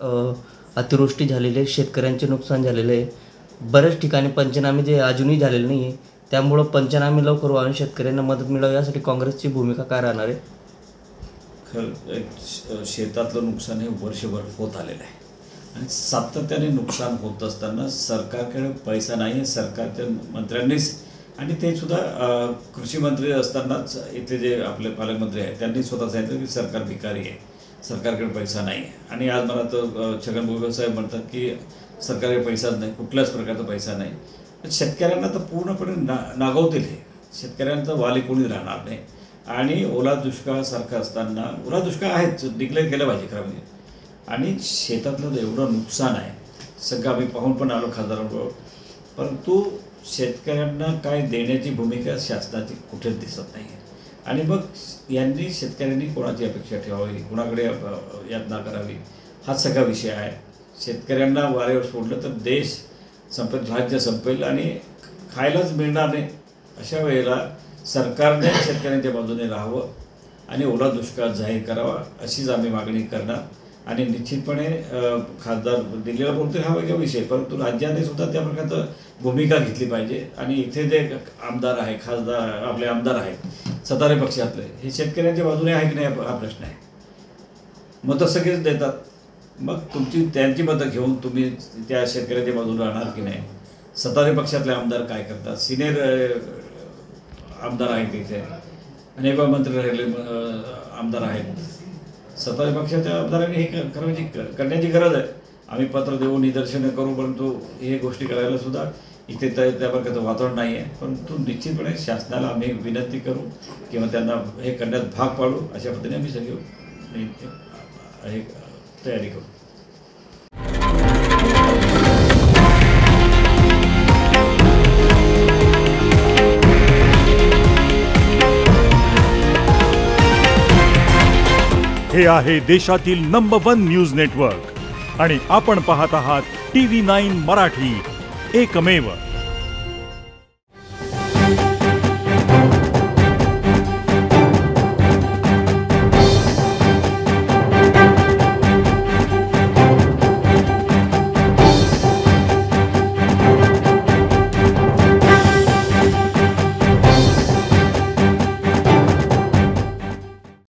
अतिवृष्टी झालेली आहे, शेतकऱ्यांचे नुकसान झालेले आहे. बऱ्याच ठिकाणी पंचनामे जे अजूनही झालेले नाही आहे, त्यामुळं पंचनामे लवकर व्हावे, शेतकऱ्यांना मदत मिळावी यासाठी काँग्रेसची भूमिका काय राहणार आहे? शेतातलं नुकसान हे वर्षभर होत आलेलं आहे आणि सातत्याने नुकसान होत असताना सरकारकडे पैसा नाही आहे. सरकारच्या मंत्र्यांनीच, आणि ते सुद्धा कृषी मंत्री असतानाच इथले जे आपले पालकमंत्री आहेत त्यांनी स्वतः सांगितलं की सरकार भिकारी आहे, सरकारकडे पैसा नाही आहे. आणि आज मला तर छगन भुजबळ साहेब म्हणतात की सरकारकडे पैसाच नाही, कुठल्याच प्रकारचा पैसा नाही. शेतकऱ्यांना तर पूर्णपणे नागवतील हे. शेतकऱ्यांचा वाली कोणी राहणार नाही. आणि ओला दुष्काळासारखं असताना, ओला दुष्काळ आहेच, डिक्लेअर केलं पाहिजे खरं म्हणजे. आणि शेतातलं एवढं नुकसान आहे, सगळं आम्ही पाहून पण आलो खासदारांबरोबर, परंतु शेतकऱ्यांना काय देण्याची भूमिका शासनाची कुठेच दिसत नाही आहे. आणि मग यांनी शेतकऱ्यांनी कोणाची अपेक्षा ठेवावी, कोणाकडे यातना करावी, हाच सगळा विषय आहे. शेतकऱ्यांना वाऱ्यावर सोडलं तर देश संपेल, राज्य संपेल आणि खायलाच मिळणार नाही. अशा वेळेला सरकारने शेतकऱ्यांच्या बाजूने राहावं आणि ओला दुष्काळ जाहीर करावा, अशीच आम्ही मागणी करणार. आणि निश्चितपणे खासदार दिल्लीला बोलतो हा वेगळा विषय, परंतु राज्याने सुद्धा त्या प्रकारचं भूमिका घेतली पाहिजे. आणि इथे जे आमदार आहे, खासदार आपले आमदार आहेत सत्ताधारी पक्षातले, हे शेतकऱ्यांच्या बाजूने आहे की नाही हा प्रश्न आहे. मतं सगळेच देतात, मग त्यांची मतं घेऊन तुम्ही त्या शेतकऱ्यांच्या बाजूने राहणार की नाही? सत्ताधारी पक्षातले आमदार काय करतात? सिनियर आमदार आहेत इथे, अनेक मंत्री राहिले आमदार आहेत. सत्ताधारी पक्षाच्या आमदारांनी हे करण्याची गरज आहे. आम्ही पत्र देऊ, निदर्शनं करू, परंतु हे गोष्टी करायला सुद्धा इथे त्या प्रकारचं वातावरण नाही आहे. परंतु निश्चितपणे शासनाला आम्ही विनंती करू किंवा त्यांना हे करण्यास भाग पाडू, अशा पद्धतीने आम्ही सगळी हे तयारी करू. हे आहे देशातील नंबर 1 न्यूज नेटवर्क आणि आपण पाहत आहात TV9 मराठी, एकमेव.